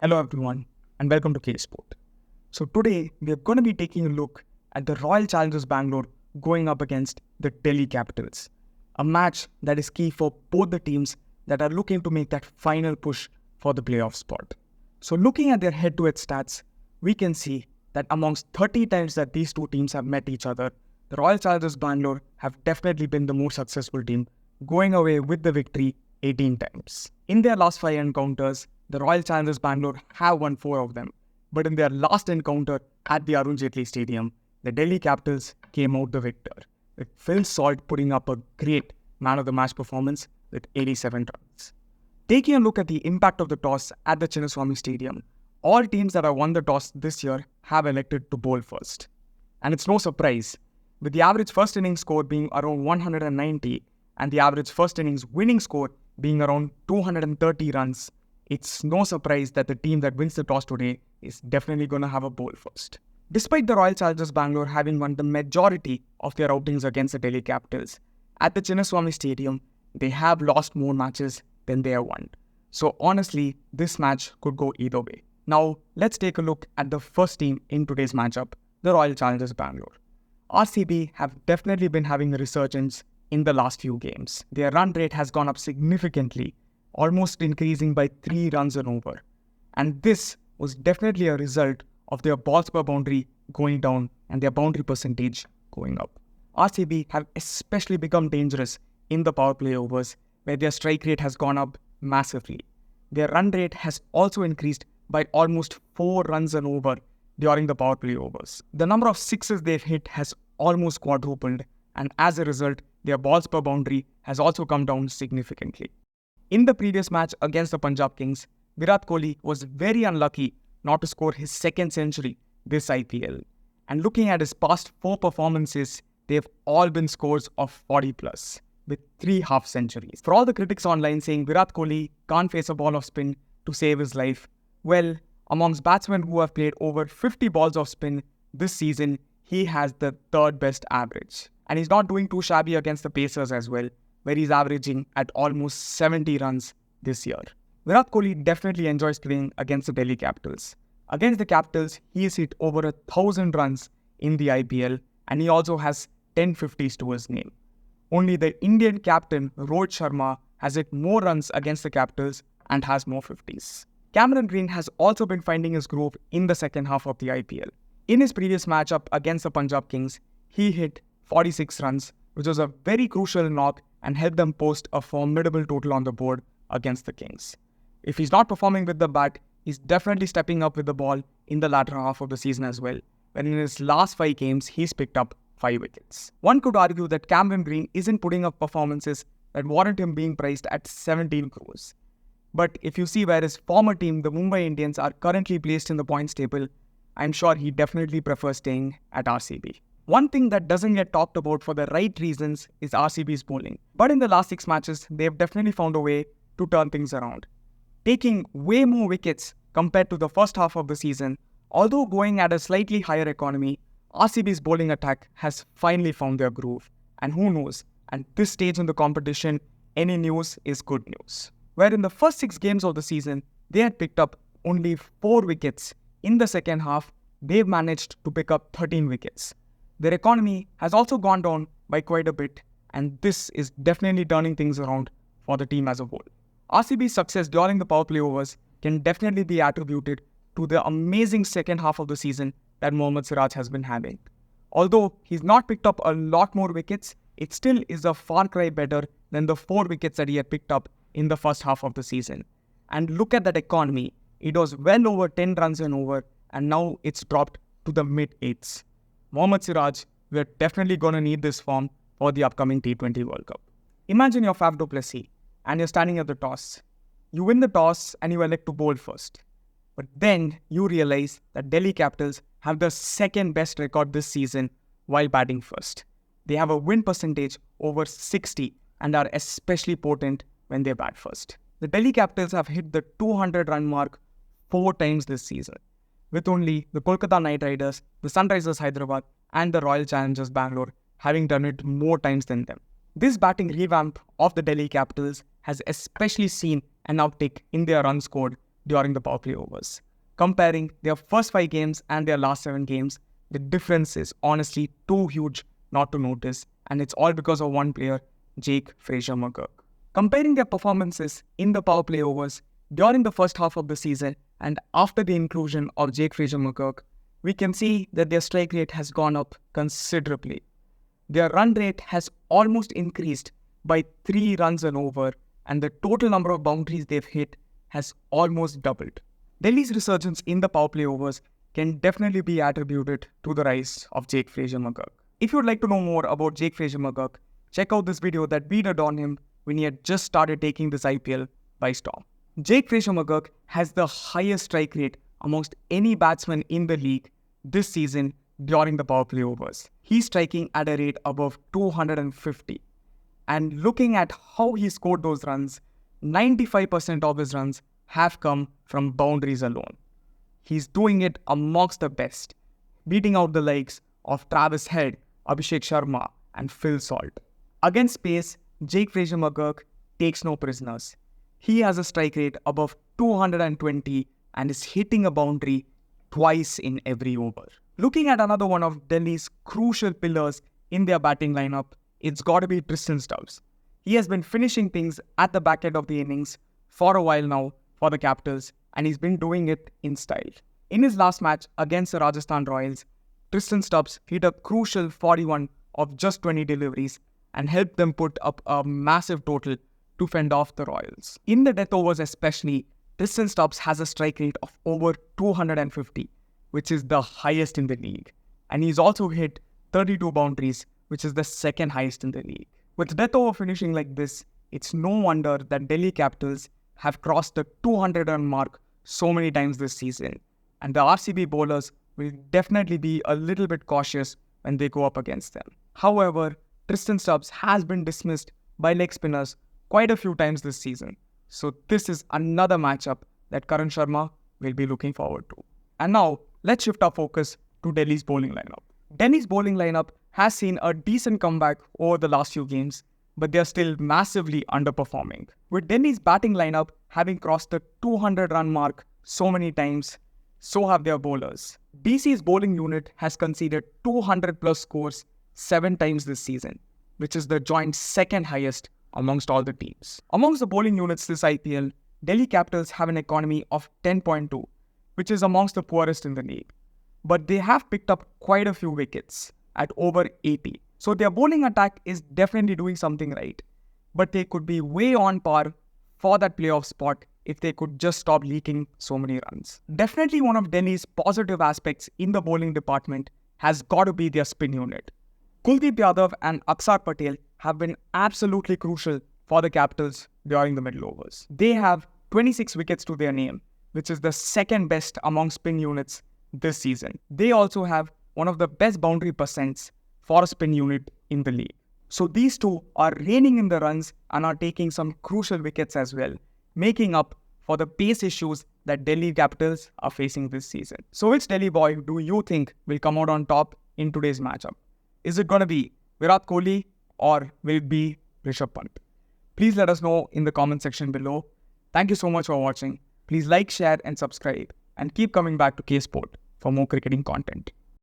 Hello everyone and welcome to K Sport. So today we are going to be taking a look at the Royal Challengers Bangalore going up against the Delhi Capitals. A match that is key for both the teams that are looking to make that final push for the playoff spot. So looking at their head-to-head stats, we can see that amongst 30 times that these two teams have met each other, the Royal Challengers Bangalore have definitely been the more successful team, going away with the victory 18 times. In their last 5 encounters, the Royal Challengers Bangalore have won 4 of them. But in their last encounter at the Arun Jaitley Stadium, the Delhi Capitals came out the victor, with Phil Salt putting up a great man of the match performance with 87 runs. Taking a look at the impact of the toss at the Chinnaswamy Stadium, all teams that have won the toss this year have elected to bowl first. And it's no surprise, with the average first innings score being around 190 and the average first innings winning score being around 230 runs, it's no surprise that the team that wins the toss today is definitely going to have a bowl first. Despite the Royal Challengers Bangalore having won the majority of their outings against the Delhi Capitals, at the Chinnaswamy Stadium, they have lost more matches than they have won. So honestly, this match could go either way. Now, let's take a look at the first team in today's matchup, the Royal Challengers Bangalore. RCB have definitely been having a resurgence in the last few games. Their run rate has gone up significantly, almost increasing by 3 runs and over. And this was definitely a result of their balls per boundary going down and their boundary percentage going up. RCB have especially become dangerous in the power play overs, where their strike rate has gone up massively. Their run rate has also increased by almost 4 runs and over during the power play overs. The number of sixes they've hit has almost quadrupled, and as a result, their balls per boundary has also come down significantly. In the previous match against the Punjab Kings, Virat Kohli was very unlucky not to score his second century this IPL. And looking at his past 4 performances, they've all been scores of 40 plus, with 3 half centuries. For all the critics online saying Virat Kohli can't face a ball of spin to save his life, well, amongst batsmen who have played over 50 balls of spin this season, he has the 3rd best average. And he's not doing too shabby against the Pacers as well, where he's averaging at almost 70 runs this year. Virat Kohli definitely enjoys playing against the Delhi Capitals. Against the Capitals, he has hit over 1,000 runs in the IPL, and he also has 10 50s to his name. Only the Indian captain Rohit Sharma has hit more runs against the Capitals and has more 50s. Cameron Green has also been finding his groove in the second half of the IPL. In his previous matchup against the Punjab Kings, he hit 46 runs, which was a very crucial knock and helped them post a formidable total on the board against the Kings. If he's not performing with the bat, he's definitely stepping up with the ball in the latter half of the season as well, when in his last 5 games, he's picked up 5 wickets. One could argue that Cameron Green isn't putting up performances that warrant him being priced at 17 crores. But if you see where his former team, the Mumbai Indians, are currently placed in the points table, I'm sure he definitely prefers staying at RCB. One thing that doesn't get talked about for the right reasons is RCB's bowling. But in the last 6 matches, they've definitely found a way to turn things around, taking way more wickets compared to the first half of the season. Although going at a slightly higher economy, RCB's bowling attack has finally found their groove. And who knows, at this stage in the competition, any news is good news. Where in the first 6 games of the season, they had picked up only 4 wickets. In the second half, they've managed to pick up 13 wickets. Their economy has also gone down by quite a bit, and this is definitely turning things around for the team as a whole. RCB's success during the power play overs can definitely be attributed to the amazing second half of the season that Mohammad Siraj has been having. Although he's not picked up a lot more wickets, it still is a far cry better than the 4 wickets that he had picked up in the first half of the season. And look at that economy. It was well over 10 runs and over, and now it's dropped to the mid-8s. Mohammad Siraj, we're definitely going to need this form for the upcoming T20 World Cup. Imagine you're Faf du Plessis and you're standing at the toss. You win the toss and you elect to bowl first. But then you realize that Delhi Capitals have the 2nd best record this season while batting first. They have a win percentage over 60 and are especially potent when they bat first. The Delhi Capitals have hit the 200-run mark 4 times this season, with only the Kolkata Knight Riders, the Sunrisers Hyderabad, and the Royal Challengers Bangalore having done it more times than them. This batting revamp of the Delhi Capitals has especially seen an uptick in their runs scored during the power play overs. Comparing their first 5 games and their last 7 games, the difference is honestly too huge not to notice, and it's all because of one player, Jake Fraser-McGurk. Comparing their performances in the power play overs during the first half of the season and after the inclusion of Jake Fraser-McGurk, we can see that their strike rate has gone up considerably. Their run rate has almost increased by 3 runs and over, and the total number of boundaries they've hit has almost doubled. Delhi's resurgence in the power play overs can definitely be attributed to the rise of Jake Fraser-McGurk. If you would like to know more about Jake Fraser-McGurk, check out this video that we did on him when he had just started taking this IPL by storm. Jake Fraser-McGurk has the highest strike rate amongst any batsman in the league this season during the power play overs. He's striking at a rate above 250. And looking at how he scored those runs, 95% of his runs have come from boundaries alone. He's doing it amongst the best, beating out the likes of Travis Head, Abhishek Sharma and Phil Salt. Against pace, Jake Fraser-McGurk takes no prisoners. He has a strike rate above 220 and is hitting a boundary twice in every over. Looking at another one of Delhi's crucial pillars in their batting lineup, it's got to be Tristan Stubbs. He has been finishing things at the back end of the innings for a while now for the Capitals, and he's been doing it in style. In his last match against the Rajasthan Royals, Tristan Stubbs hit a crucial 41 of just 20 deliveries and helped them put up a massive total to fend off the Royals. In the death overs especially, Tristan Stubbs has a strike rate of over 250, which is the highest in the league. And he's also hit 32 boundaries, which is the second highest in the league. With death over finishing like this, it's no wonder that Delhi Capitals have crossed the 200-run mark so many times this season. And the RCB bowlers will definitely be a little bit cautious when they go up against them. However, Tristan Stubbs has been dismissed by leg spinners quite a few times this season. So this is another matchup that Karan Sharma will be looking forward to. And now, let's shift our focus to Delhi's bowling lineup. Delhi's bowling lineup has seen a decent comeback over the last few games, but they are still massively underperforming. With Delhi's batting lineup having crossed the 200-run mark so many times, so have their bowlers. DC's bowling unit has conceded 200-plus scores 7 times this season, which is the joint second highest amongst all the teams. Amongst the bowling units this IPL, Delhi Capitals have an economy of 10.2, which is amongst the poorest in the league. But they have picked up quite a few wickets at over 80. So their bowling attack is definitely doing something right. But they could be way on par for that playoff spot if they could just stop leaking so many runs. Definitely one of Delhi's positive aspects in the bowling department has got to be their spin unit. Kuldeep Yadav and Akshar Patel have been absolutely crucial for the Capitals during the middle overs. They have 26 wickets to their name, which is the second best among spin units this season. They also have one of the best boundary percents for a spin unit in the league. So these two are reining in the runs and are taking some crucial wickets as well, making up for the pace issues that Delhi Capitals are facing this season. So which Delhi boy do you think will come out on top in today's matchup? Is it going to be Virat Kohli or will it be Rishabh Pant? Please let us know in the comment section below. Thank you so much for watching. Please like, share and subscribe and keep coming back to K Sport for more cricketing content.